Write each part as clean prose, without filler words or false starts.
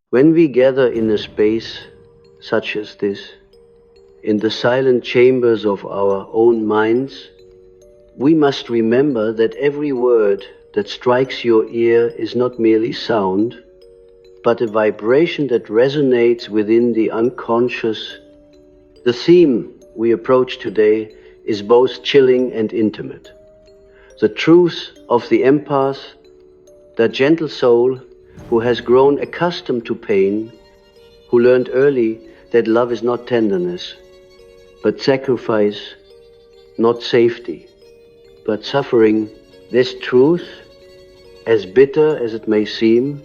When we gather in a space such as this, in the silent chambers of our own minds, we must remember that every word that strikes your ear is not merely sound, but a vibration that resonates within the unconscious. The theme we approach today is both chilling and intimate. The truth of the empath, that gentle soul who has grown accustomed to pain, who learned early that love is not tenderness, but sacrifice, not safety, but suffering. This truth, as bitter as it may seem,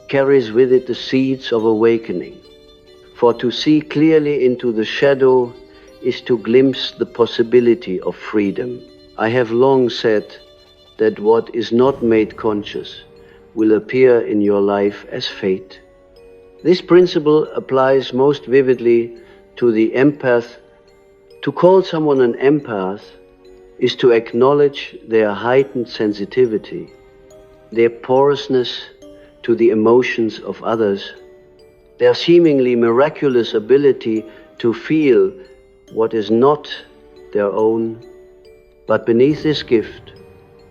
carries with it the seeds of awakening. For to see clearly into the shadow is to glimpse the possibility of freedom. I have long said that what is not made conscious will appear in your life as fate. This principle applies most vividly to the empath. To call someone an empath is to acknowledge their heightened sensitivity, their porousness to the emotions of others, their seemingly miraculous ability to feel what is not their own. But beneath this gift,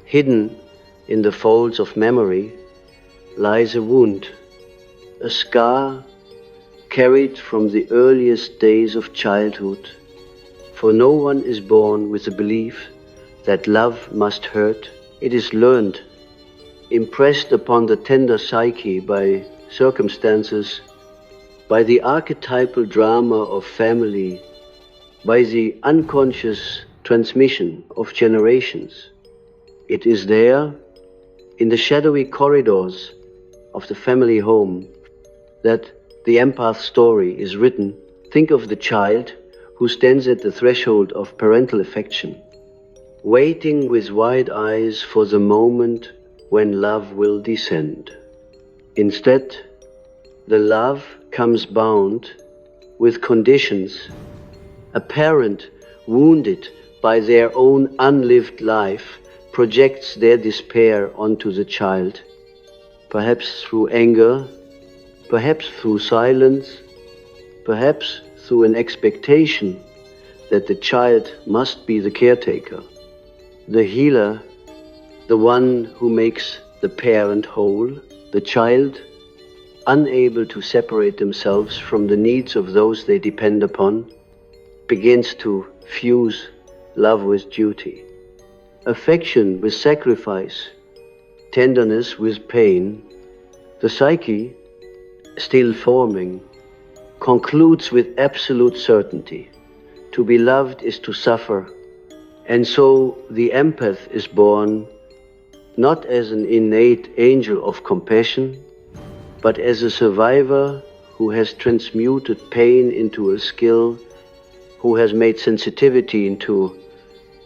hidden in the folds of memory, lies a wound, a scar carried from the earliest days of childhood. For no one is born with the belief that love must hurt. It is learned, impressed upon the tender psyche by circumstances, by the archetypal drama of family, by the unconscious transmission of generations. It is there, in the shadowy corridors of the family home, that the empath story is written. Think of the child who stands at the threshold of parental affection, waiting with wide eyes for the moment when love will descend. Instead, the love comes bound with conditions. A parent wounded by their own unlived life projects their despair onto the child, perhaps through anger, perhaps through silence, perhaps through an expectation that the child must be the caretaker, the healer, the one who makes the parent whole. The child, unable to separate themselves from the needs of those they depend upon, begins to fuse love with duty, affection with sacrifice, tenderness with pain. The psyche, still forming, concludes with absolute certainty. To be loved is to suffer. And so the empath is born not as an innate angel of compassion, but as a survivor who has transmuted pain into a skill, who has made sensitivity into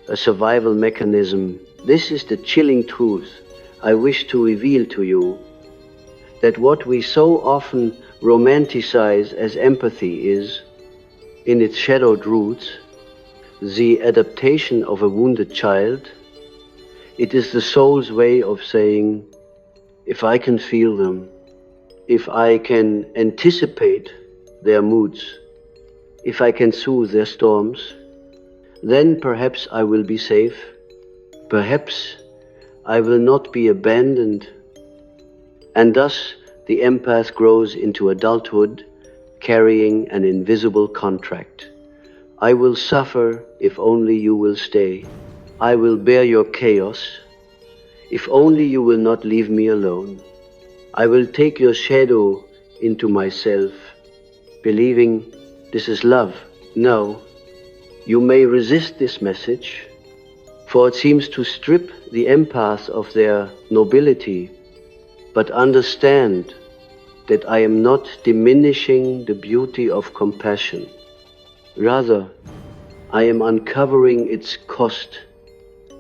a survival mechanism. This is the chilling truth I wish to reveal to you, that what we so often romanticize as empathy is, in its shadowed roots, the adaptation of a wounded child. It is the soul's way of saying, if I can feel them, if I can anticipate their moods, if I can soothe their storms, then perhaps I will be safe. Perhaps I will not be abandoned. And thus the empath grows into adulthood, carrying an invisible contract. I will suffer if only you will stay. I will bear your chaos if only you will not leave me alone. I will take your shadow into myself, believing this is love. No, you may resist this message, for it seems to strip the empath of their nobility, but understand that I am not diminishing the beauty of compassion. Rather, I am uncovering its cost.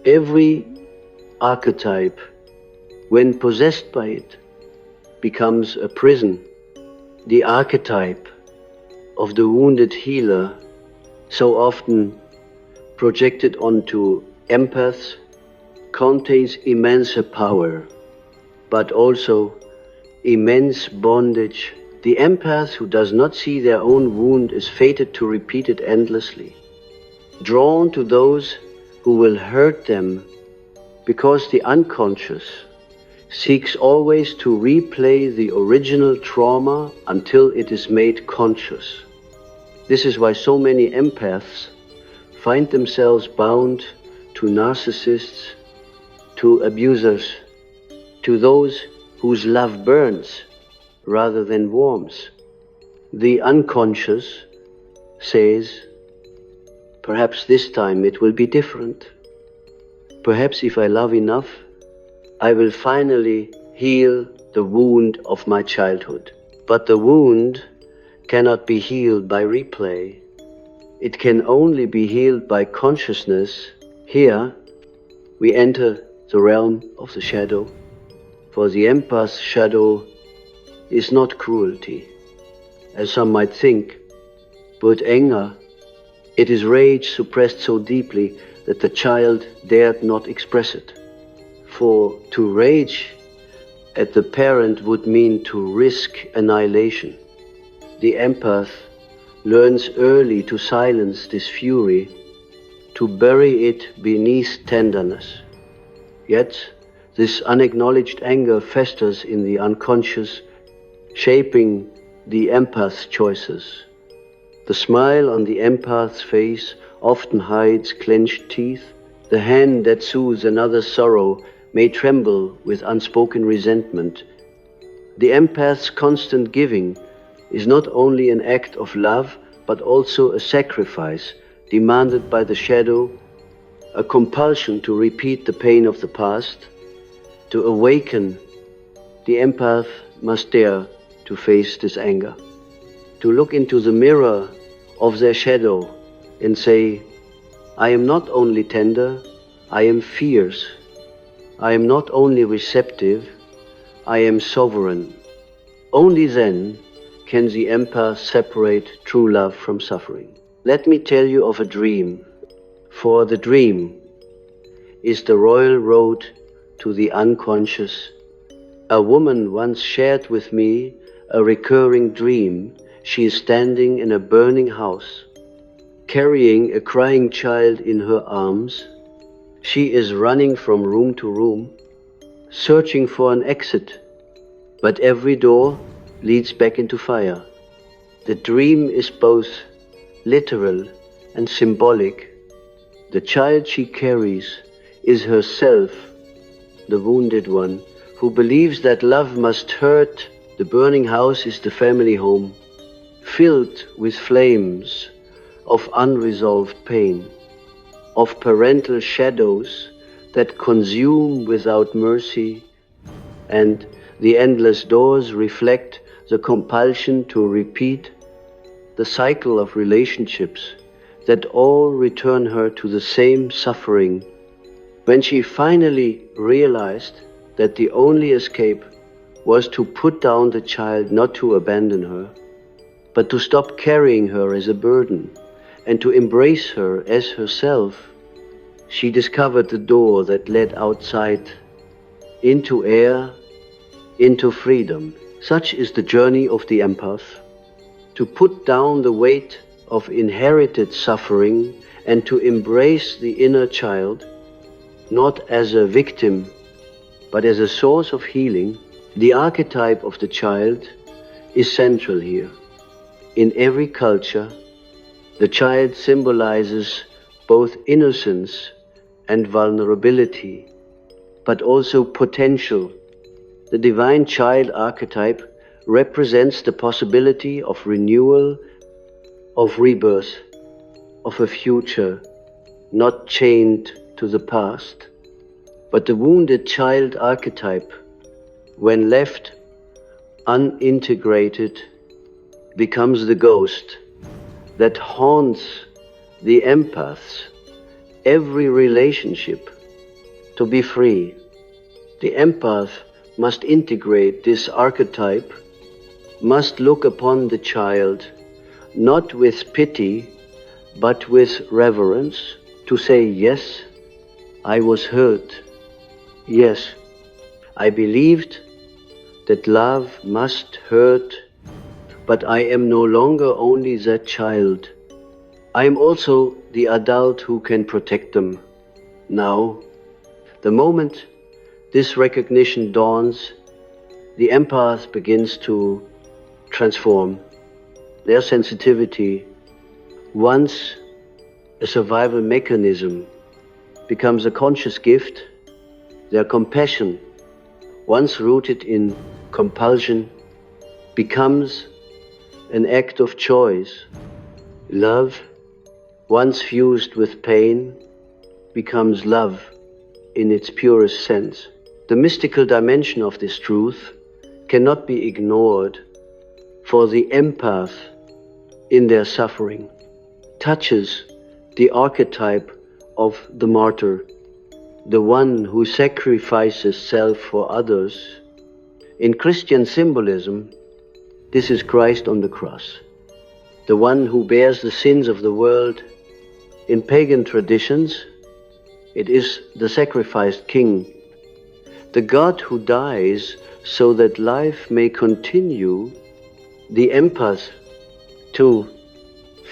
Every archetype, when possessed by it, becomes a prison. The archetype of the wounded healer, so often projected onto empaths, contains immense power, but also immense bondage The empath who does not see their own wound is fated to repeat it endlessly, drawn to those who will hurt them, because the unconscious seeks always to replay the original trauma until it is made conscious. This is why so many empaths find themselves bound to narcissists, to abusers, to those whose love burns rather than warms. The unconscious says, perhaps this time it will be different. Perhaps if I love enough, I will finally heal the wound of my childhood. But the wound cannot be healed by replay. It can only be healed by consciousness. Here we enter the realm of the shadow. For the empath's shadow is not cruelty, as some might think, but anger. It is rage suppressed so deeply that the child dared not express it. For to rage at the parent would mean to risk annihilation. The empath learns early to silence this fury, to bury it beneath tenderness. Yet this unacknowledged anger festers in the unconscious, shaping the empath's choices. The smile on the empath's face often hides clenched teeth. The hand that soothes another's sorrow may tremble with unspoken resentment. The empath's constant giving is not only an act of love, but also a sacrifice demanded by the shadow, a compulsion to repeat the pain of the past. To awaken, the empath must dare to face this anger, to look into the mirror of their shadow and say, I am not only tender, I am fierce. I am not only receptive, I am sovereign. Only then can the empath separate true love from suffering. Let me tell you of a dream, for the dream is the royal road to the unconscious. A woman once shared with me a recurring dream. She is standing in a burning house, carrying a crying child in her arms. She is running from room to room, searching for an exit, but every door leads back into fire. The dream is both literal and symbolic. The child she carries is herself, the wounded one, who believes that love must hurt. The burning house is the family home, filled with flames of unresolved pain, of parental shadows that consume without mercy, and the endless doors reflect the compulsion to repeat the cycle of relationships that all return her to the same suffering. When she finally realized that the only escape was to put down the child, not to abandon her, but to stop carrying her as a burden and to embrace her as herself, she discovered the door that led outside, into air, into freedom. Such is the journey of the empath, to put down the weight of inherited suffering and to embrace the inner child, not as a victim, but as a source of healing. The archetype of the child is central here. In every culture, the child symbolizes both innocence and vulnerability, but also potential. The divine child archetype represents the possibility of renewal, of rebirth, of a future not chained to the past. But the wounded child archetype, when left unintegrated, becomes the ghost that haunts the empath's every relationship. To be free, the empath must integrate this archetype, must look upon the child not with pity, but with reverence, to say, yes, I was hurt. Yes, I believed that love must hurt but I am no longer only that child. I am also the adult who can protect them. Now, the moment this recognition dawns, the empath begins to transform. Their sensitivity, once a survival mechanism, becomes a conscious gift. Their compassion, once rooted in compulsion, becomes an act of choice. Love, once fused with pain, becomes love in its purest sense. The mystical dimension of this truth cannot be ignored, for the empath, in their suffering, touches the archetype of the martyr, the one who sacrifices self for others. In Christian symbolism, this is Christ on the cross, the one who bears the sins of the world. In pagan traditions, it is the sacrificed king, the God who dies so that life may continue. The empath, too,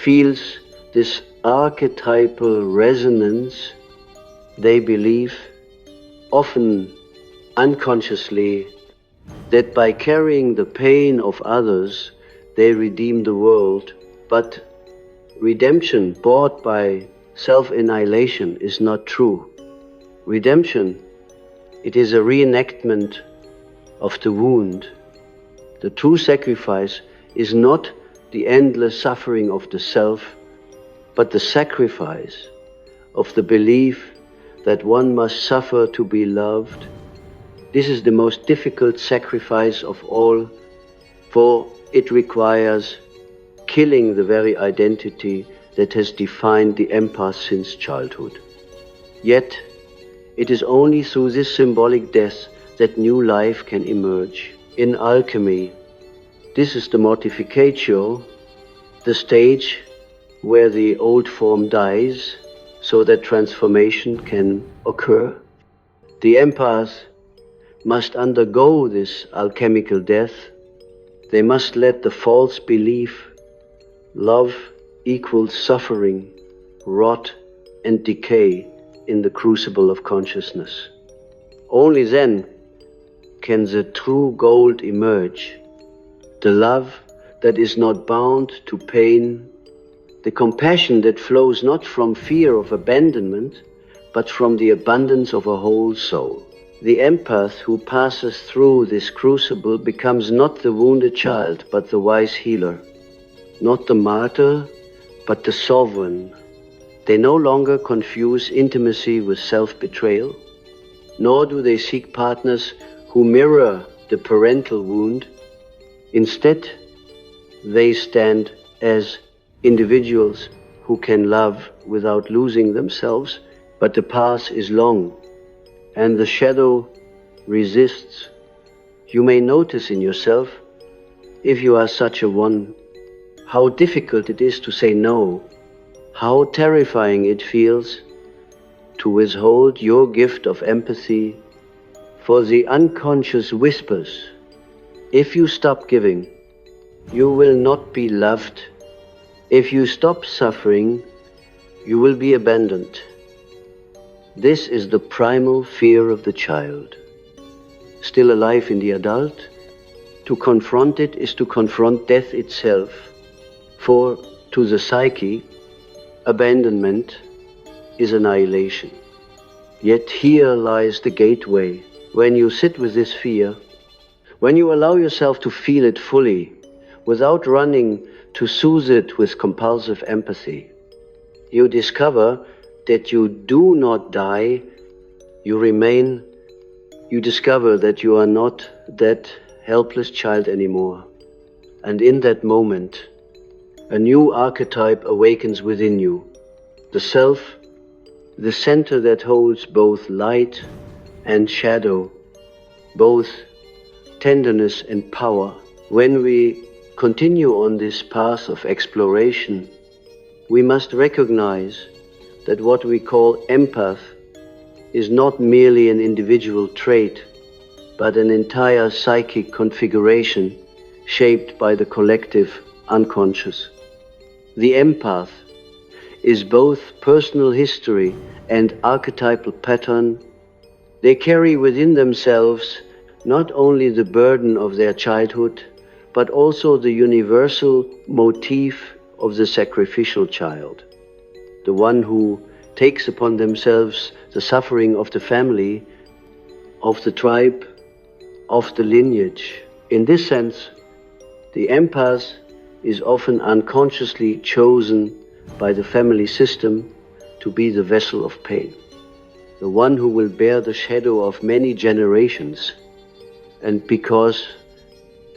feels this archetypal resonance. They believe, often unconsciously, that by carrying the pain of others, they redeem the world. But redemption bought by self-annihilation is not true. Redemption, it is a reenactment of the wound. The true sacrifice is not the endless suffering of the self, but the sacrifice of the belief that one must suffer to be loved. This is the most difficult sacrifice of all, for it requires killing the very identity that has defined the empath since childhood. Yet, it is only through this symbolic death that new life can emerge. In Alchemy, this is the mortificatio, the stage where the old form dies so that transformation can occur. The empath must undergo this alchemical death. They must let the false belief, love equals suffering, rot and decay in the crucible of consciousness. Only then can the true gold emerge, the love that is not bound to pain, the compassion that flows not from fear of abandonment, but from the abundance of a whole soul. The empath who passes through this crucible becomes not the wounded child, but the wise healer, not the martyr, but the sovereign. They no longer confuse intimacy with self-betrayal, nor do they seek partners who mirror the parental wound. Instead, they stand as individuals who can love without losing themselves, but the path is long and the shadow resists. You may notice in yourself, if you are such a one, how difficult it is to say no, how terrifying it feels to withhold your gift of empathy, for the unconscious whispers, if you stop giving, you will not be loved. If you stop suffering, you will be abandoned. This is the primal fear of the child, still alive in the adult. To confront it is to confront death itself, for to the psyche, abandonment is annihilation. Yet here lies the gateway. When you sit with this fear, when you allow yourself to feel it fully, without running to soothe it with compulsive empathy, you discover that you do not die, you remain. You discover that you are not that helpless child anymore. And in that moment, a new archetype awakens within you. The self, the center that holds both light and shadow, both tenderness and power. When we continue on this path of exploration, we must recognize that what we call empath is not merely an individual trait, but an entire psychic configuration shaped by the collective unconscious. The empath is both personal history and archetypal pattern. They carry within themselves not only the burden of their childhood, but also the universal motif of the sacrificial child, the one who takes upon themselves the suffering of the family, of the tribe, of the lineage. In this sense, the empath is often unconsciously chosen by the family system to be the vessel of pain, the one who will bear the shadow of many generations. And because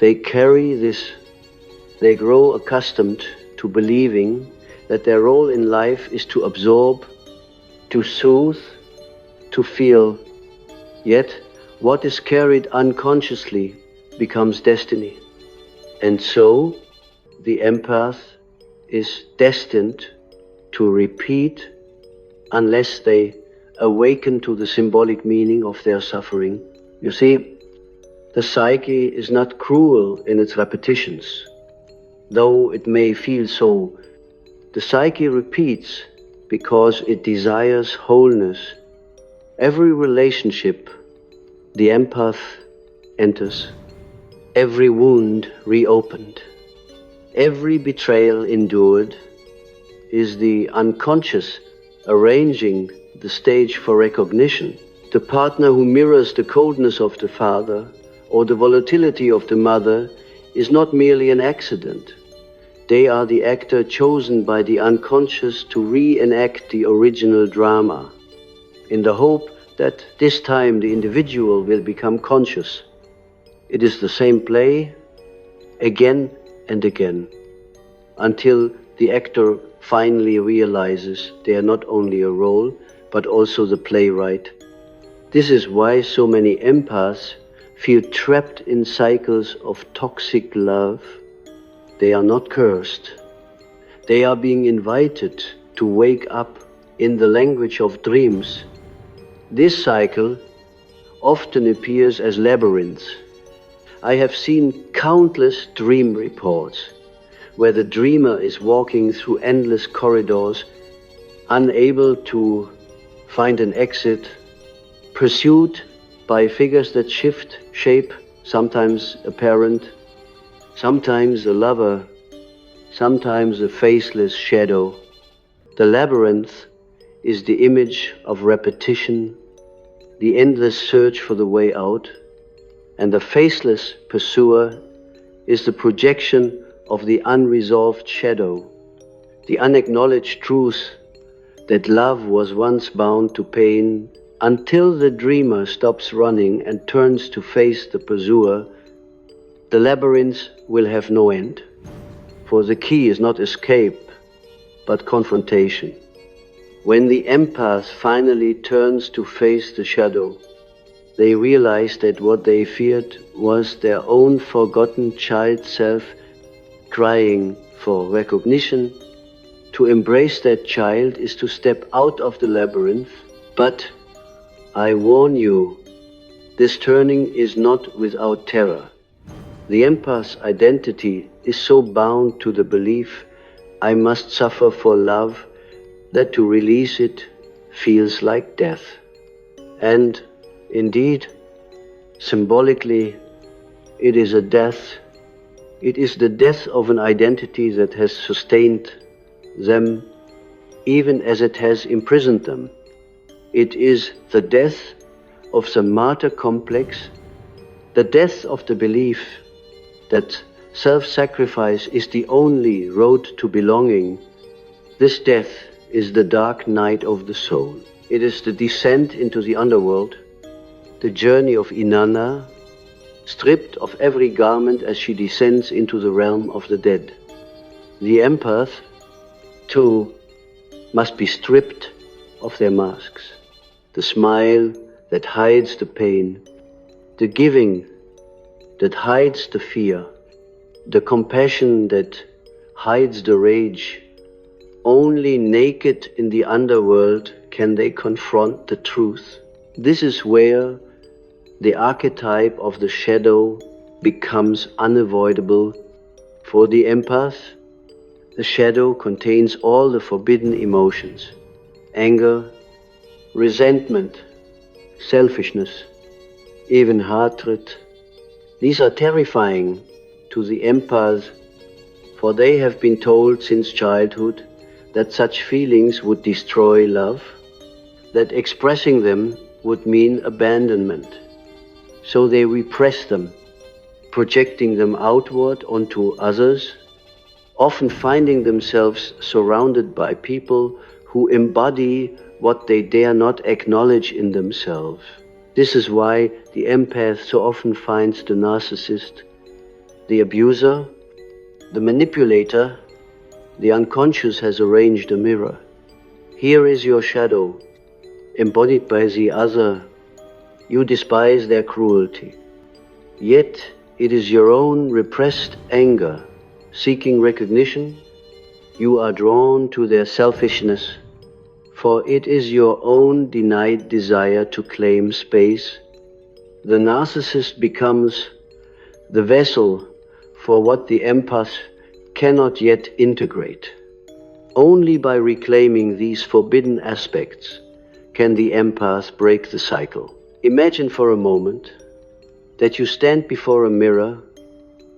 they carry this, they grow accustomed to believing that their role in life is to absorb, to soothe, to feel. Yet what is carried unconsciously becomes destiny. And so the empath is destined to repeat unless they awaken to the symbolic meaning of their suffering. You see, the psyche is not cruel in its repetitions, though it may feel so. The psyche repeats because it desires wholeness. Every relationship the empath enters, every wound reopened, every betrayal endured, is the unconscious arranging the stage for recognition. The partner who mirrors the coldness of the father or the volatility of the mother is not merely an accident. They are the actor chosen by the unconscious to reenact the original drama, in the hope that this time the individual will become conscious. It is the same play, again and again, until the actor finally realizes they are not only a role, but also the playwright. This is why so many empaths feel trapped in cycles of toxic love. They are not cursed. They are being invited to wake up in the language of dreams. This cycle often appears as labyrinths. I have seen countless dream reports where the dreamer is walking through endless corridors, unable to find an exit, pursued by figures that shift shape, sometimes a parent, sometimes a lover, sometimes a faceless shadow. The labyrinth is the image of repetition, the endless search for the way out, and the faceless pursuer is the projection of the unresolved shadow, the unacknowledged truth that love was once bound to pain. Until the dreamer stops running and turns to face the pursuer, the labyrinth will have no end. For the key is not escape, but confrontation. When the empath finally turns to face the shadow, they realize that what they feared was their own forgotten child self crying for recognition. To embrace that child is to step out of the labyrinth, but I warn you, this turning is not without terror. The empath's identity is so bound to the belief, I must suffer for love, that to release it feels like death. And indeed, symbolically, it is a death. It is the death of an identity that has sustained them, even as it has imprisoned them. It is the death of the martyr complex, the death of the belief that self-sacrifice is the only road to belonging. This death is the dark night of the soul. It is the descent into the underworld, the journey of Inanna, stripped of every garment as she descends into the realm of the dead. The empath, too, must be stripped of their masks. The smile that hides the pain, the giving that hides the fear, the compassion that hides the rage. Only naked in the underworld can they confront the truth. This is where the archetype of the shadow becomes unavoidable. For the empath, the shadow contains all the forbidden emotions: anger, resentment, selfishness, even hatred. These are terrifying to the empath, for they have been told since childhood that such feelings would destroy love, that expressing them would mean abandonment. So they repress them, projecting them outward onto others, often finding themselves surrounded by people who embody what they dare not acknowledge in themselves. This is why the empath so often finds the narcissist, the abuser, the manipulator. The unconscious has arranged a mirror. Here is your shadow, embodied by the other. You despise their cruelty. Yet it is your own repressed anger, seeking recognition. You are drawn to their selfishness, for it is your own denied desire to claim space. The narcissist becomes the vessel for what the empath cannot yet integrate. Only by reclaiming these forbidden aspects can the empath break the cycle. Imagine for a moment that you stand before a mirror,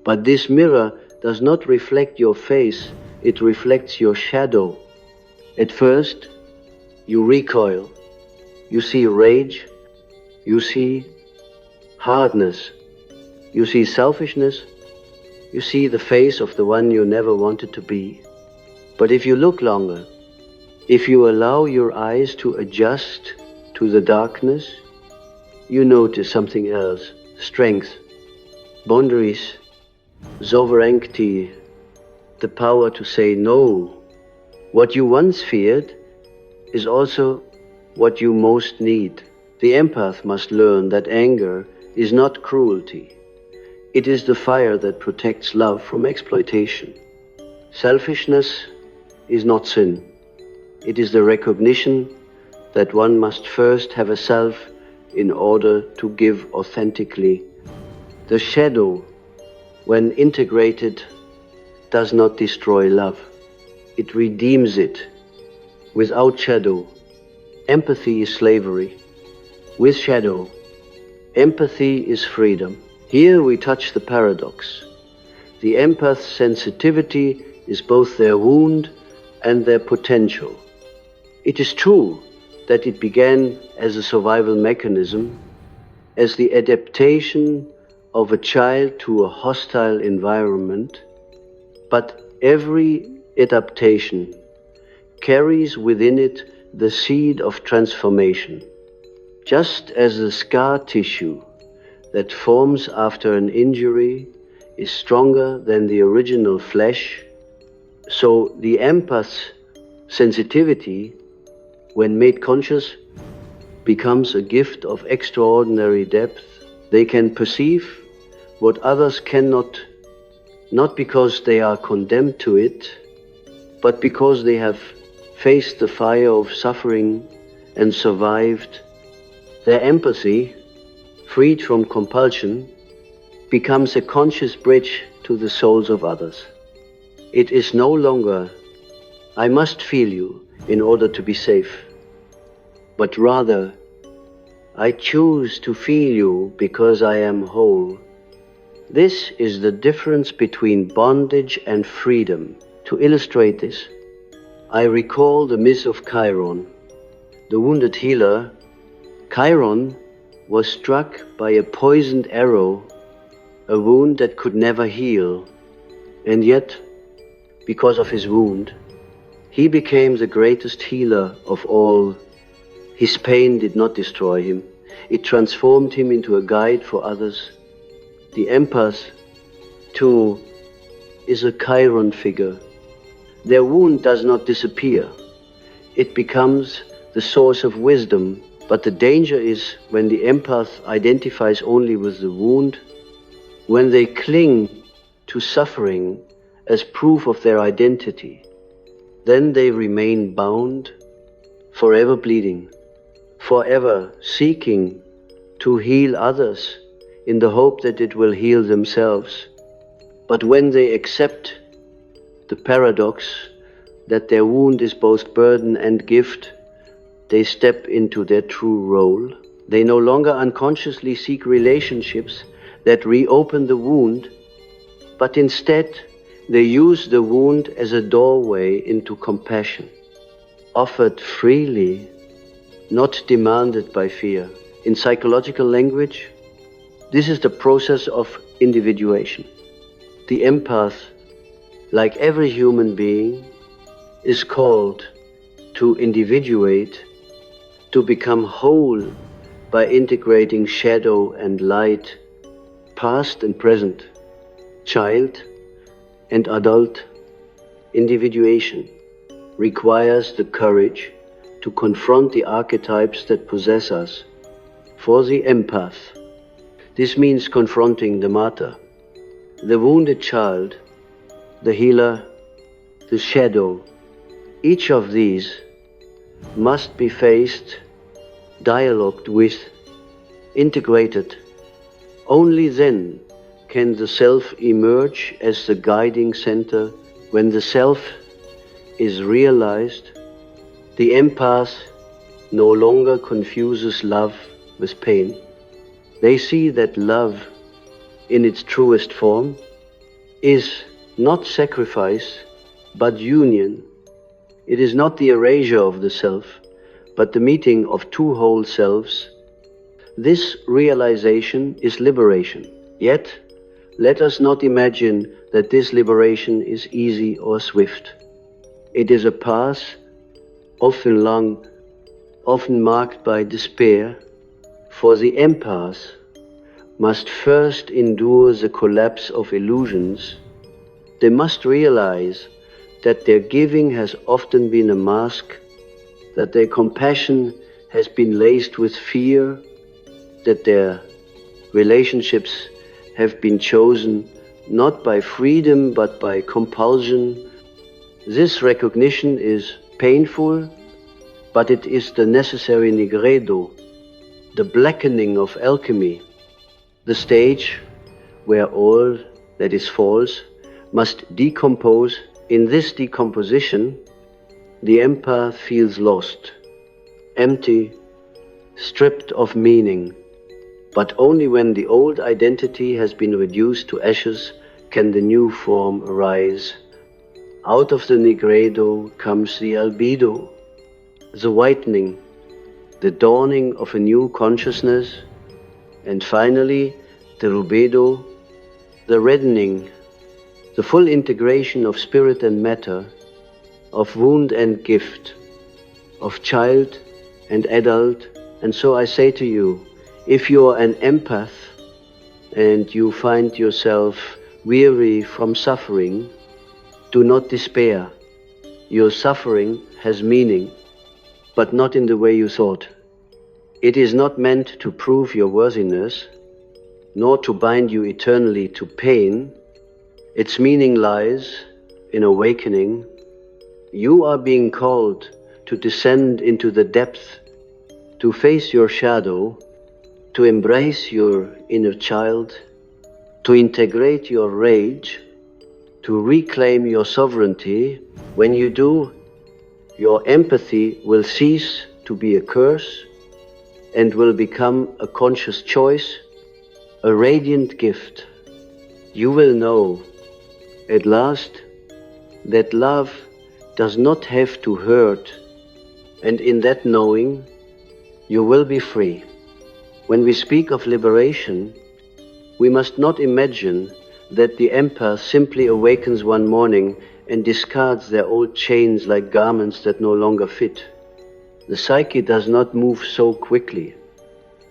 but this mirror does not reflect your face, it reflects your shadow. At first, you recoil. You see rage, you see hardness, you see selfishness, you see the face of the one you never wanted to be. But if you look longer, if you allow your eyes to adjust to the darkness, you notice something else: strength, boundaries, sovereignty, the power to say no. What you once feared is also what you most need. The empath must learn that anger is not cruelty. It is the fire that protects love from exploitation. Selfishness is not sin. It is the recognition that one must first have a self in order to give authentically. The shadow, when integrated, does not destroy love. It redeems it. Without shadow, empathy is slavery. With shadow, empathy is freedom. Here we touch the paradox. The empath's sensitivity is both their wound and their potential. It is true that it began as a survival mechanism, as the adaptation of a child to a hostile environment, but every adaptation carries within it the seed of transformation. Just as the scar tissue that forms after an injury is stronger than the original flesh, so the empath's sensitivity, when made conscious, becomes a gift of extraordinary depth. They can perceive what others cannot, not because they are condemned to it, but because they have faced the fire of suffering and survived. Their empathy, freed from compulsion, becomes a conscious bridge to the souls of others. It is no longer, I must feel you in order to be safe, but rather, I choose to feel you because I am whole. This is the difference between bondage and freedom. To illustrate this, I recall the myth of Chiron, the wounded healer. Chiron was struck by a poisoned arrow, a wound that could never heal, and yet, because of his wound, he became the greatest healer of all. His pain did not destroy him. It transformed him into a guide for others. The empath, too, is a Chiron figure. Their wound does not disappear. It becomes the source of wisdom. But the danger is when the empath identifies only with the wound, when they cling to suffering as proof of their identity, then they remain bound, forever bleeding, forever seeking to heal others in the hope that it will heal themselves. But when they accept the paradox that their wound is both burden and gift, they step into their true role. They no longer unconsciously seek relationships that reopen the wound, but instead they use the wound as a doorway into compassion, offered freely, not demanded by fear. In psychological language, this is the process of individuation. The empath, like every human being, is called to individuate, to become whole by integrating shadow and light, past and present, child and adult. Individuation requires the courage to confront the archetypes that possess us. For the empath, this means confronting the martyr, the wounded child, the healer, the shadow. Each of these must be faced, dialogued with, integrated. Only then can the self emerge as the guiding center. When the self is realized, the empath no longer confuses love with pain. They see that love, in its truest form, is not sacrifice, but union. It is not the erasure of the self, but the meeting of two whole selves. This realization is liberation. Yet, let us not imagine that this liberation is easy or swift. It is a path, often long, often marked by despair, for the empath must first endure the collapse of illusions. They must realize that their giving has often been a mask, that their compassion has been laced with fear, that their relationships have been chosen not by freedom but by compulsion. This recognition is painful, but it is the necessary nigredo, the blackening of alchemy, the stage where all that is false must decompose. In this decomposition, the empath feels lost, empty, stripped of meaning. But only when the old identity has been reduced to ashes can the new form arise. Out of the nigredo comes the albedo, the whitening, the dawning of a new consciousness, and finally the rubedo, the reddening, the full integration of spirit and matter, of wound and gift, of child and adult. And so I say to you, if you are an empath and you find yourself weary from suffering, do not despair. Your suffering has meaning, but not in the way you thought. It is not meant to prove your worthiness, nor to bind you eternally to pain. Its meaning lies in awakening. You are being called to descend into the depth, to face your shadow, to embrace your inner child, to integrate your rage, to reclaim your sovereignty. When you do, your empathy will cease to be a curse and will become a conscious choice, a radiant gift. You will know at last that love does not have to hurt, and in that knowing you will be free. When we speak of liberation, we must not imagine that the empath simply awakens one morning and discards their old chains like garments that no longer fit. The psyche does not move so quickly.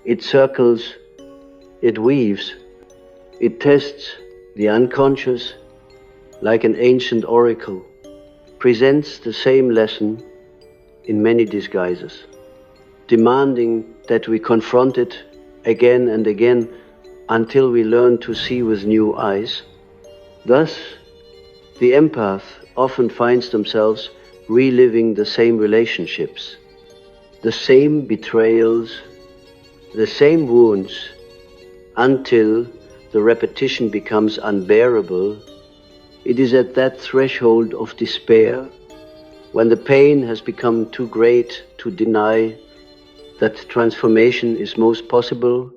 It circles, it weaves, it tests the unconscious like an ancient oracle, presents the same lesson in many disguises, demanding that we confront it again and again until we learn to see with new eyes. Thus, the empath often finds themselves reliving the same relationships, the same betrayals, the same wounds, until the repetition becomes unbearable. It is at that threshold of despair, when the pain has become too great to deny, that transformation is most possible.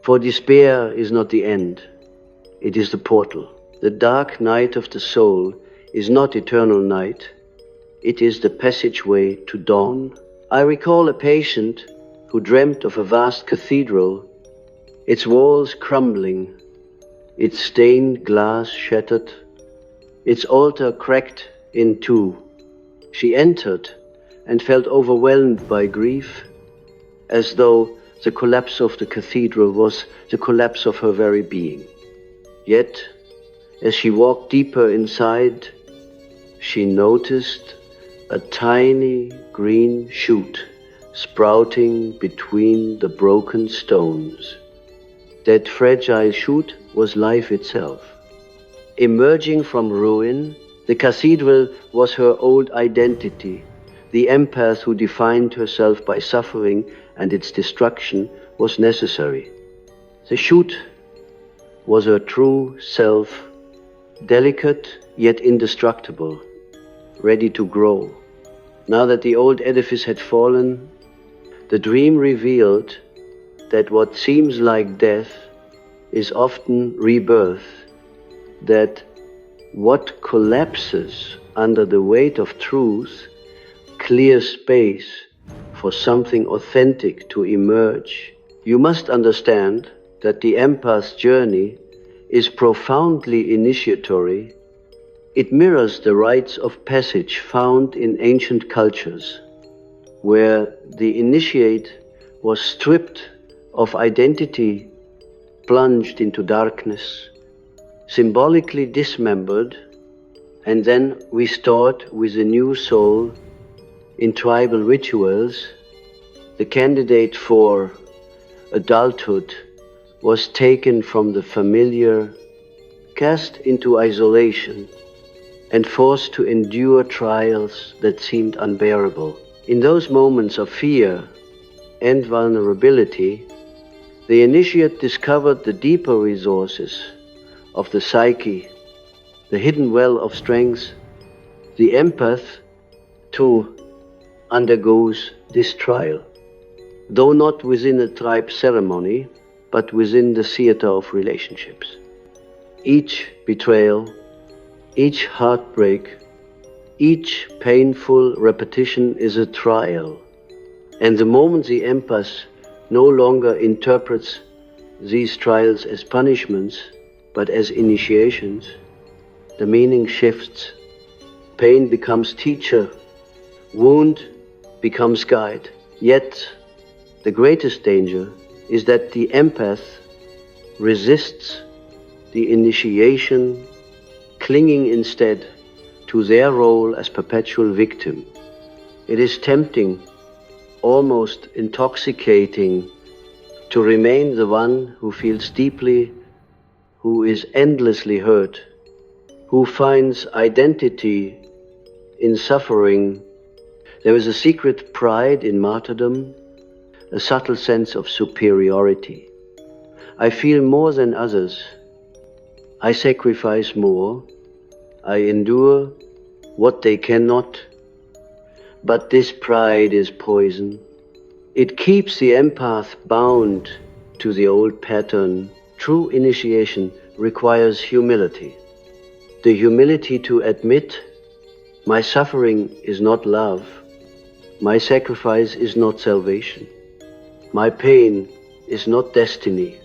For despair is not the end, it is the portal. The dark night of the soul is not eternal night, it is the passageway to dawn. I recall a patient who dreamt of a vast cathedral, its walls crumbling, its stained glass shattered, its altar cracked in two. She entered and felt overwhelmed by grief, as though the collapse of the cathedral was the collapse of her very being. Yet, as she walked deeper inside, she noticed a tiny green shoot sprouting between the broken stones. That fragile shoot was life itself. Emerging from ruin, the cathedral was her old identity. The empath who defined herself by suffering and its destruction was necessary. The shoot was her true self, delicate yet indestructible, ready to grow. Now that the old edifice had fallen, the dream revealed that what seems like death is often rebirth, that what collapses under the weight of truth clears space for something authentic to emerge. You must understand that the empath's journey is profoundly initiatory. It mirrors the rites of passage found in ancient cultures, where the initiate was stripped of identity, plunged into darkness, symbolically dismembered, and then restored with a new soul. In tribal rituals, the candidate for adulthood was taken from the familiar, cast into isolation, and forced to endure trials that seemed unbearable. In those moments of fear and vulnerability, the initiate discovered the deeper resources of the psyche, the hidden well of strength. The empath, too, undergoes this trial, though not within a tribe ceremony, but within the theater of relationships. Each betrayal, each heartbreak, each painful repetition is a trial. And the moment the empath no longer interprets these trials as punishments, but as initiations, the meaning shifts. Pain becomes teacher, wound becomes guide. Yet, the greatest danger is that the empath resists the initiation, clinging instead to their role as perpetual victim. It is tempting, almost intoxicating, to remain the one who feels deeply, who is endlessly hurt, who finds identity in suffering. There is a secret pride in martyrdom, a subtle sense of superiority. I feel more than others. I sacrifice more. I endure what they cannot. But this pride is poison. It keeps the empath bound to the old pattern. True initiation requires humility. The humility to admit my suffering is not love. My sacrifice is not salvation. My pain is not destiny.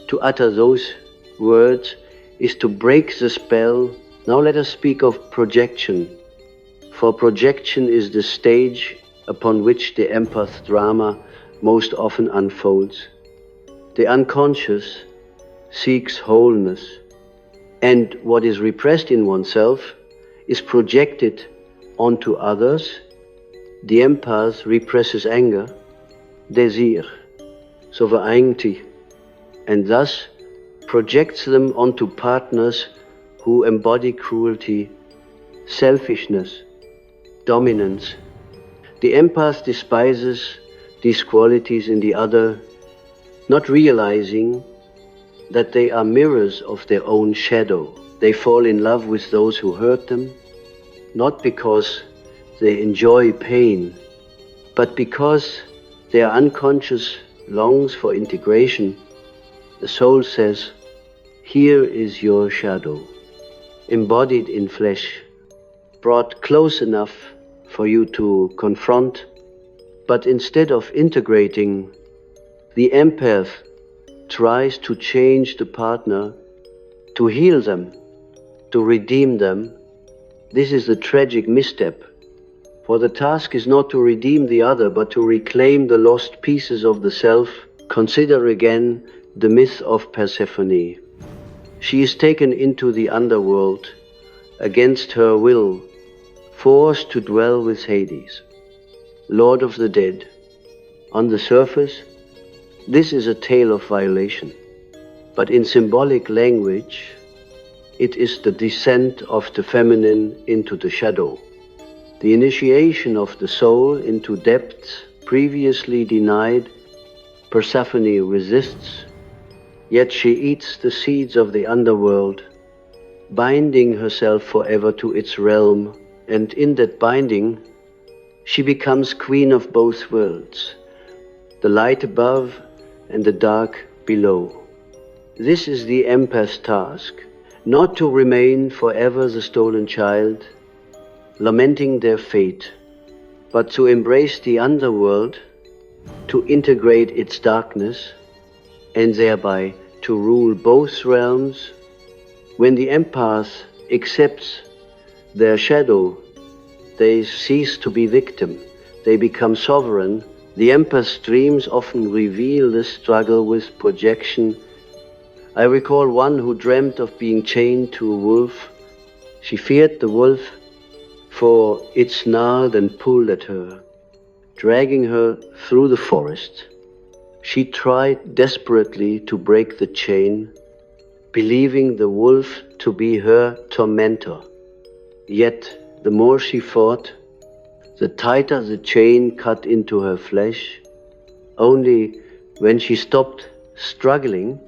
To utter those words is to break the spell. Now let us speak of projection, for projection is the stage upon which the empath drama most often unfolds. The unconscious seeks wholeness, and what is repressed in oneself is projected onto others. The empath represses anger, desire, so vereint, and thus projects them onto partners who embody cruelty, selfishness, dominance. The empath despises these qualities in the other, not realizing that they are mirrors of their own shadow. They fall in love with those who hurt them, not because they enjoy pain, but because their unconscious longs for integration. The soul says, "Here is your shadow, embodied in flesh, brought close enough for you to confront." But instead of integrating, the empath tries to change the partner, to heal them, to redeem them. This is a tragic misstep, for the task is not to redeem the other, but to reclaim the lost pieces of the self. Consider again the myth of Persephone. She is taken into the underworld against her will, forced to dwell with Hades, Lord of the dead. On the surface, this is a tale of violation, but in symbolic language, it is the descent of the feminine into the shadow, the initiation of the soul into depths previously denied. Persephone resists, yet she eats the seeds of the underworld, binding herself forever to its realm, and in that binding, she becomes queen of both worlds, the light above and the dark below. This is the empath's task, not to remain forever the stolen child, lamenting their fate, but to embrace the underworld, to integrate its darkness, and thereby to rule both realms. When the empath accepts their shadow, they cease to be victim, they become sovereign. The empath's dreams often reveal this struggle with projection. I recall one who dreamt of being chained to a wolf. She feared the wolf, for it snarled and pulled at her, dragging her through the forest. She tried desperately to break the chain, believing the wolf to be her tormentor. Yet, the more she fought, the tighter the chain cut into her flesh. Only when she stopped struggling,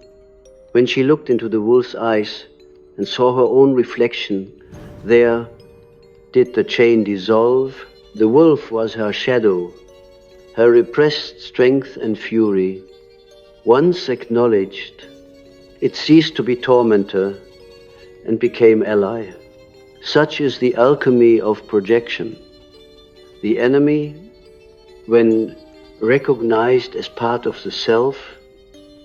when she looked into the wolf's eyes and saw her own reflection, there did the chain dissolve. The wolf was her shadow, her repressed strength and fury. Once acknowledged, it ceased to be tormentor and became ally. Such is the alchemy of projection. The enemy, when recognized as part of the self,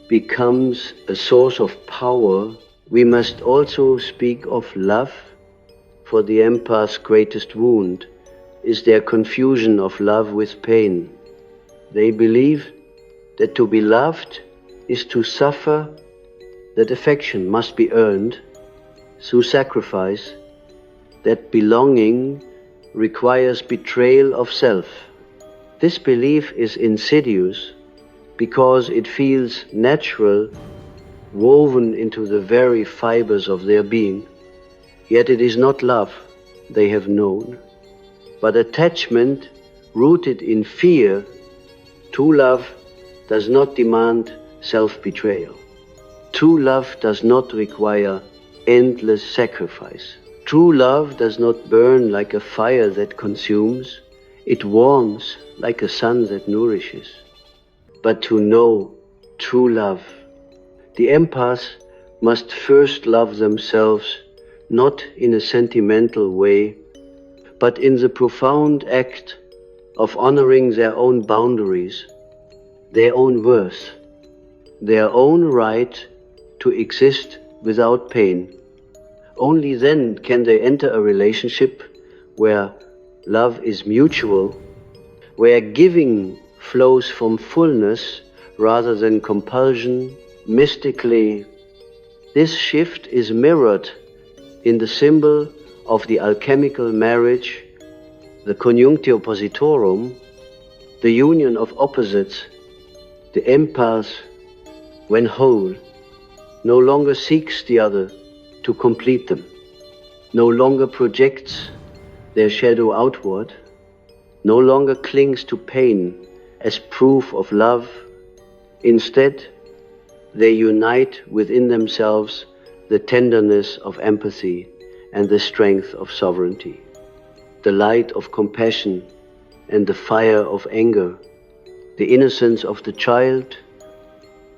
becomes a source of power. We must also speak of love, for the empath's greatest wound is their confusion of love with pain. They believe that to be loved is to suffer, that affection must be earned through sacrifice, that belonging requires betrayal of self. This belief is insidious because it feels natural, woven into the very fibers of their being. Yet it is not love they have known, but attachment rooted in fear. True love does not demand self-betrayal. True love does not require endless sacrifice. True love does not burn like a fire that consumes. It warms like a sun that nourishes. But to know true love, the empath must first love themselves, not in a sentimental way, but in the profound act of honoring their own boundaries, their own worth, their own right to exist without pain. Only then can they enter a relationship where love is mutual, where giving flows from fullness rather than compulsion. Mystically, this shift is mirrored in the symbol of the alchemical marriage, the conjunctio oppositorum, the union of opposites. The empath, when whole, no longer seeks the other to complete them, no longer projects their shadow outward, no longer clings to pain as proof of love. Instead, they unite within themselves the tenderness of empathy and the strength of sovereignty, the light of compassion and the fire of anger, the innocence of the child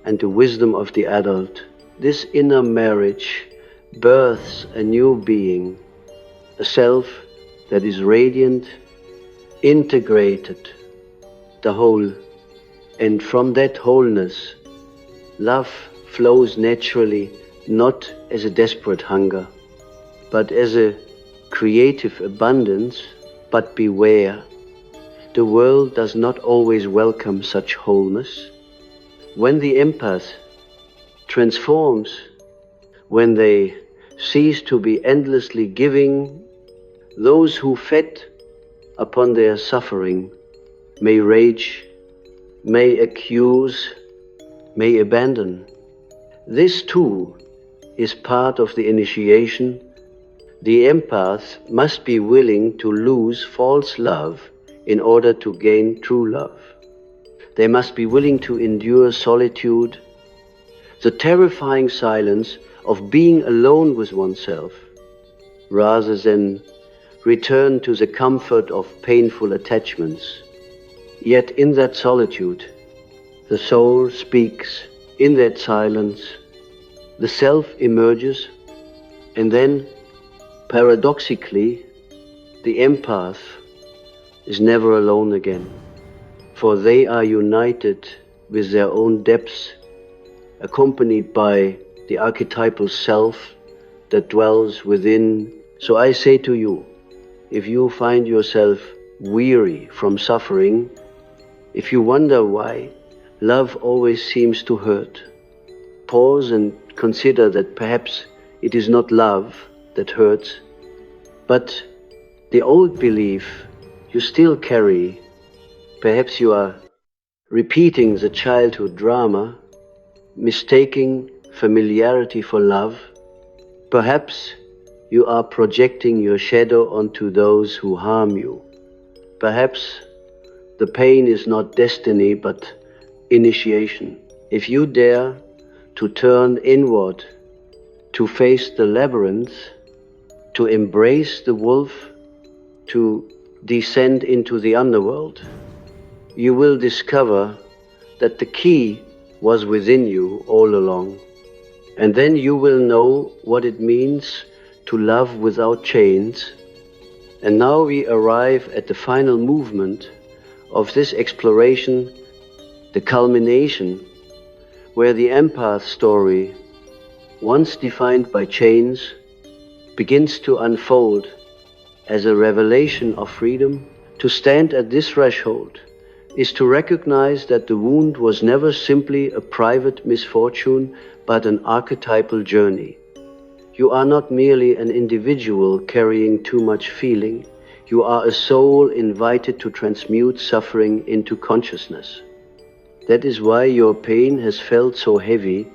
and the wisdom of the adult. This inner marriage births a new being, a self that is radiant, integrated, the whole. And from that wholeness, love flows naturally, not as a desperate hunger, but as a creative abundance. But beware, the world does not always welcome such wholeness. When the empath transforms, when they cease to be endlessly giving, those who fed upon their suffering may rage, may accuse, may abandon. This too is part of the initiation. The empath must be willing to lose false love in order to gain true love. They must be willing to endure solitude, the terrifying silence of being alone with oneself, rather than return to the comfort of painful attachments. Yet in that solitude, the soul speaks. In that silence, the self emerges, and then, paradoxically, the empath is never alone again, for they are united with their own depths, accompanied by the archetypal self that dwells within. So I say to you, if you find yourself weary from suffering, if you wonder why love always seems to hurt, pause and consider that perhaps it is not love that hurts, but the old belief you still carry. Perhaps you are repeating the childhood drama, mistaking familiarity for love. Perhaps you are projecting your shadow onto those who harm you. Perhaps the pain is not destiny but initiation. If you dare to turn inward, to face the labyrinth, to embrace the wolf, to descend into the underworld, you will discover that the key was within you all along. And then you will know what it means to love without chains. And now we arrive at the final movement of this exploration, the culmination, where the empath story, once defined by chains, begins to unfold as a revelation of freedom. To stand at this threshold is to recognize that the wound was never simply a private misfortune, but an archetypal journey. You are not merely an individual carrying too much feeling. You are a soul invited to transmute suffering into consciousness. That is why your pain has felt so heavy,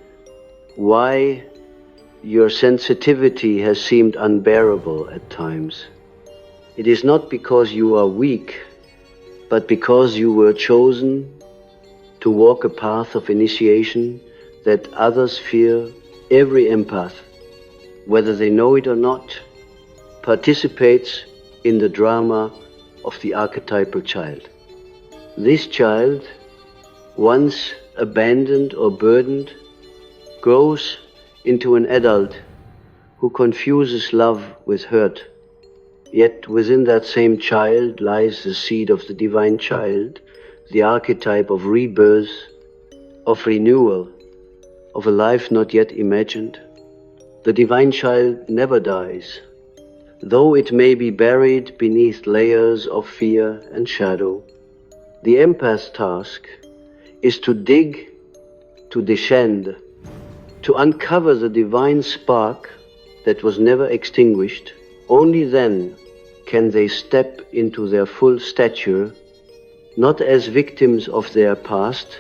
why your sensitivity has seemed unbearable at times. It is not because you are weak, but because you were chosen to walk a path of initiation that others fear. Every empath, whether they know it or not, participates in the drama of the archetypal child. This child, once abandoned or burdened, grows into an adult who confuses love with hurt. Yet within that same child lies the seed of the divine child, the archetype of rebirth, of renewal, of a life not yet imagined. The divine child never dies, though it may be buried beneath layers of fear and shadow. The empath's task is to dig, to descend, to uncover the divine spark that was never extinguished. Only then can they step into their full stature, not as victims of their past,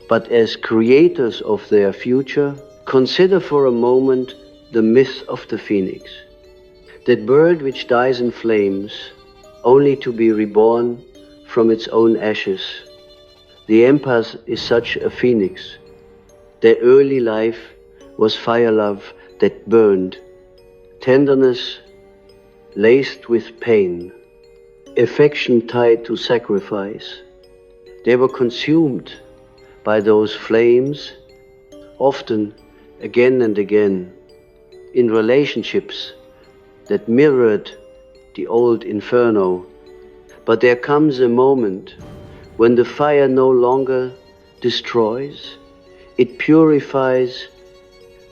but as creators of their future. Consider for a moment the myth of the phoenix, that bird which dies in flames, only to be reborn from its own ashes. The empath is such a phoenix, Their early life was fire love that burned, tenderness laced with pain, affection tied to sacrifice. They were consumed by those flames, often again and again, in relationships that mirrored the old inferno. But there comes a moment when the fire no longer destroys, it purifies.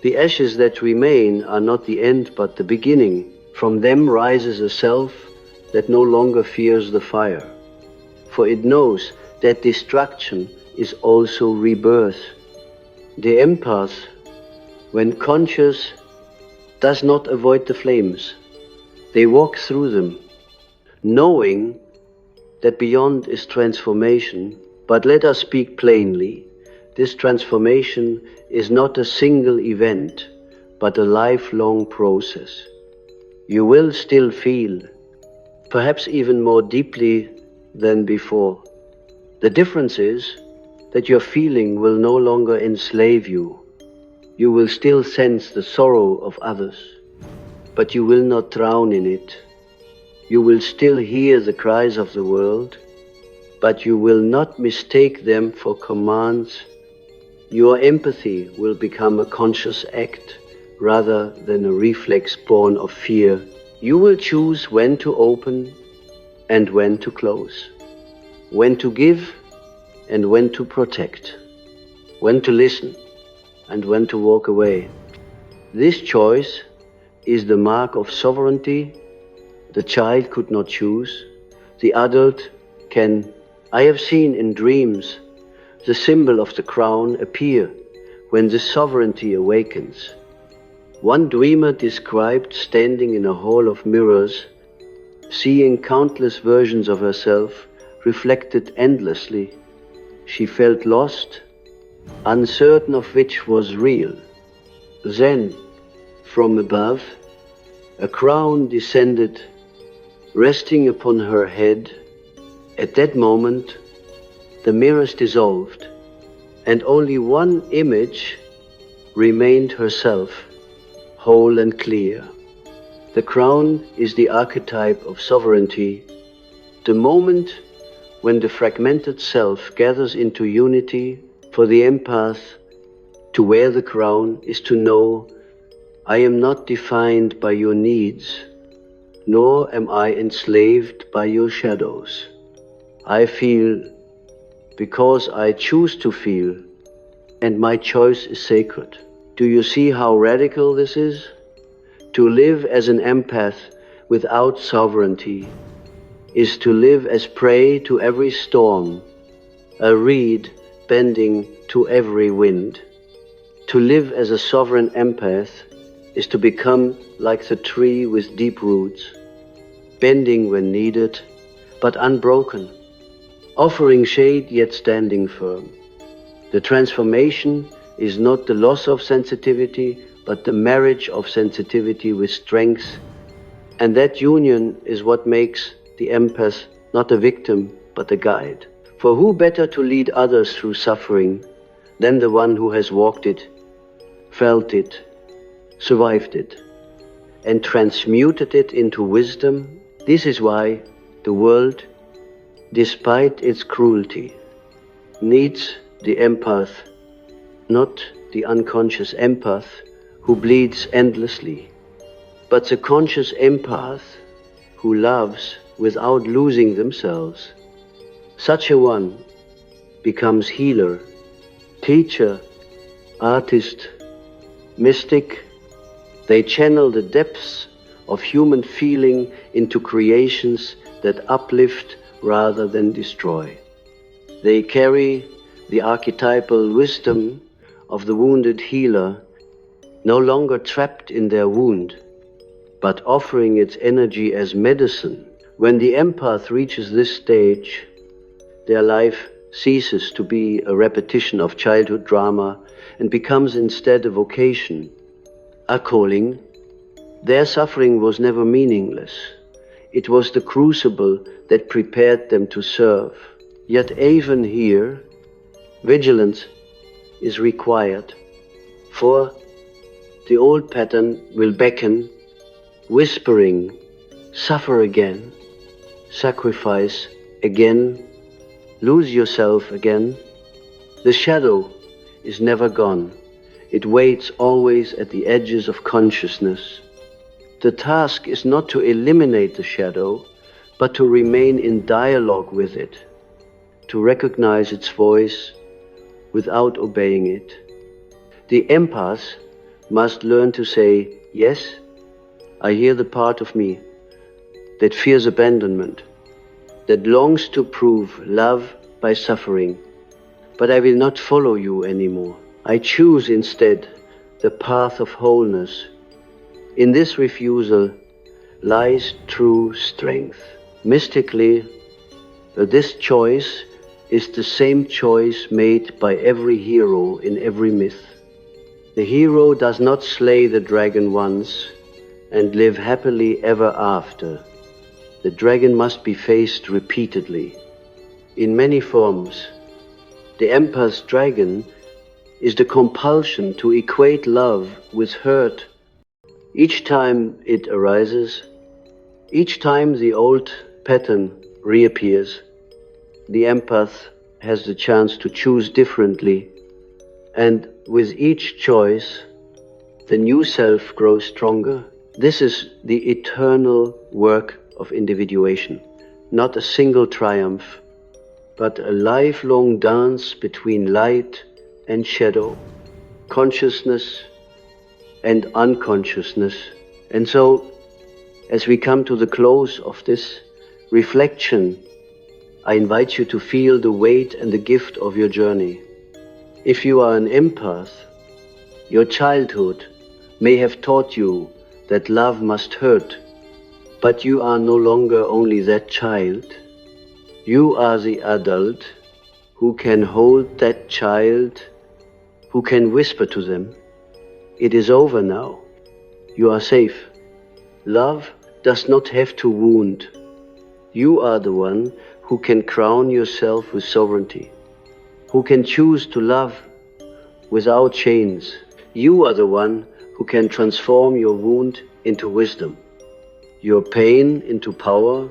The ashes that remain are not the end but the beginning. From them rises a self that no longer fears the fire, for it knows that destruction is also rebirth. The empath, when conscious, does not avoid the flames. They walk through them, knowing that beyond is transformation. But let us speak plainly. This transformation is not a single event, but a lifelong process. You will still feel, perhaps even more deeply than before. The difference is that your feeling will no longer enslave you. You will still sense the sorrow of others, but you will not drown in it. You will still hear the cries of the world, but you will not mistake them for commands. Your empathy will become a conscious act rather than a reflex born of fear. You will choose when to open and when to close, when to give and when to protect, when to listen and when to walk away. This choice is the mark of sovereignty. The child could not choose. The adult can. I have seen in dreams the symbol of the crown appear when the sovereignty awakens. One dreamer described standing in a hall of mirrors, seeing countless versions of herself reflected endlessly. She felt lost, uncertain of which was real. Then, from above, a crown descended, resting upon her head. At that moment, the mirrors dissolved, and only one image remained herself, whole and clear. The crown is the archetype of sovereignty, the moment when the fragmented self gathers into unity. For the empath, to wear the crown is to know, I am not defined by your needs, nor am I enslaved by your shadows. I feel because I choose to feel, and my choice is sacred. Do you see how radical this is? To live as an empath without sovereignty is to live as prey to every storm, a reed bending to every wind. To live as a sovereign empath is to become like the tree with deep roots, bending when needed, but unbroken, offering shade yet standing firm. The transformation is not the loss of sensitivity, but the marriage of sensitivity with strength. And that union is what makes the empath not a victim, but a guide. For who better to lead others through suffering than the one who has walked it, felt it, survived it, and transmuted it into wisdom? This is why the world, despite its cruelty, needs the empath, not the unconscious empath who bleeds endlessly, but the conscious empath who loves without losing themselves. Such a one becomes healer, teacher, artist, mystic. They channel the depths of human feeling into creations that uplift rather than destroy. They carry the archetypal wisdom of the wounded healer, no longer trapped in their wound, but offering its energy as medicine. When the empath reaches this stage, their life ceases to be a repetition of childhood drama and becomes instead a vocation, a calling. Their suffering was never meaningless. It was the crucible that prepared them to serve. Yet even here, vigilance is required, for the old pattern will beckon, whispering, suffer again, sacrifice again, lose yourself again. The shadow is never gone. It waits always at the edges of consciousness. The task is not to eliminate the shadow, but to remain in dialogue with it, to recognize its voice without obeying it. The empath must learn to say, yes, I hear the part of me that fears abandonment, that longs to prove love by suffering, but I will not follow you anymore. I choose instead the path of wholeness. In this refusal lies true strength. Mystically, this choice is the same choice made by every hero in every myth. The hero does not slay the dragon once and live happily ever after. The dragon must be faced repeatedly, in many forms. The empath's dragon is the compulsion to equate love with hurt. Each time it arises, each time the old pattern reappears, the empath has the chance to choose differently, and with each choice, the new self grows stronger. This is the eternal work of individuation, not a single triumph, but a lifelong dance between light and shadow, consciousness and unconsciousness. And so, as we come to the close of this reflection, I invite you to feel the weight and the gift of your journey. If you are an empath, your childhood may have taught you that love must hurt, but you are no longer only that child. You are the adult who can hold that child, who can whisper to them, it is over now, you are safe. Love does not have to wound. You are the one who can crown yourself with sovereignty, who can choose to love without chains. You are the one who can transform your wound into wisdom, your pain into power,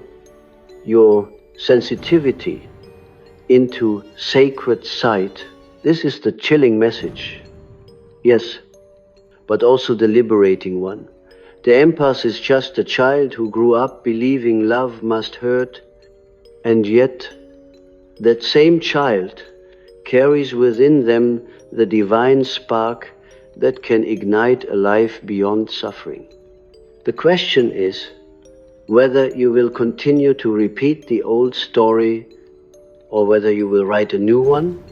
your sensitivity into sacred sight. This is the chilling message, yes, but also the liberating one. The empath is just a child who grew up believing love must hurt, and yet that same child carries within them the divine spark that can ignite a life beyond suffering. The question is whether you will continue to repeat the old story or whether you will write a new one.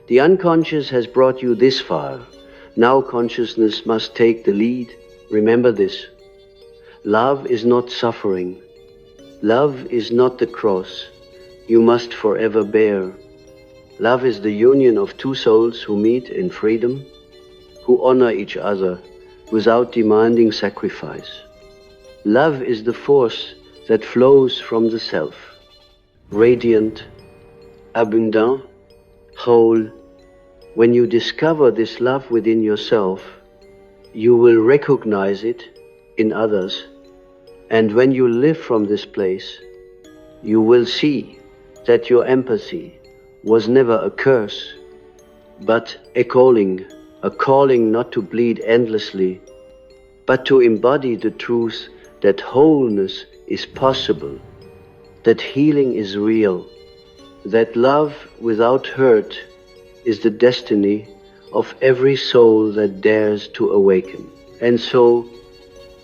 The unconscious has brought you this far. Now consciousness must take the lead. Remember this. Love is not suffering. Love is not the cross you must forever bear. Love is the union of two souls who meet in freedom, who honor each other without demanding sacrifice. Love is the force that flows from the self, radiant, abundant, whole. When you discover this love within yourself, you will recognize it in others. And when you live from this place, you will see that your empathy was never a curse, but a calling not to bleed endlessly, but to embody the truth that wholeness is possible, that healing is real, that love without hurt is the destiny of every soul that dares to awaken. And so,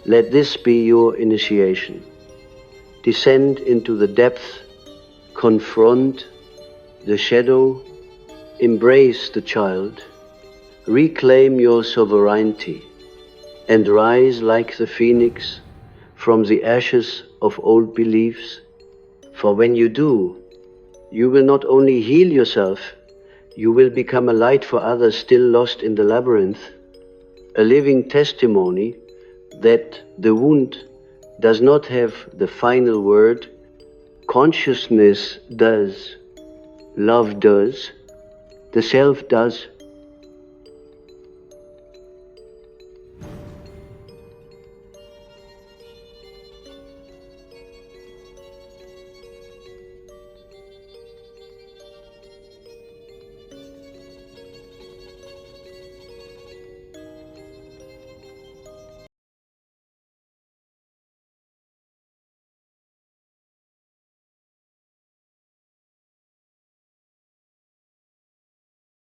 let this be your initiation. Descend into the depth, confront the shadow, embrace the child, reclaim your sovereignty, and rise like the phoenix from the ashes of old beliefs. For when you do, you will not only heal yourself, you will become a light for others still lost in the labyrinth, a living testimony that the wound does not have the final word. Consciousness does, love does, the self does.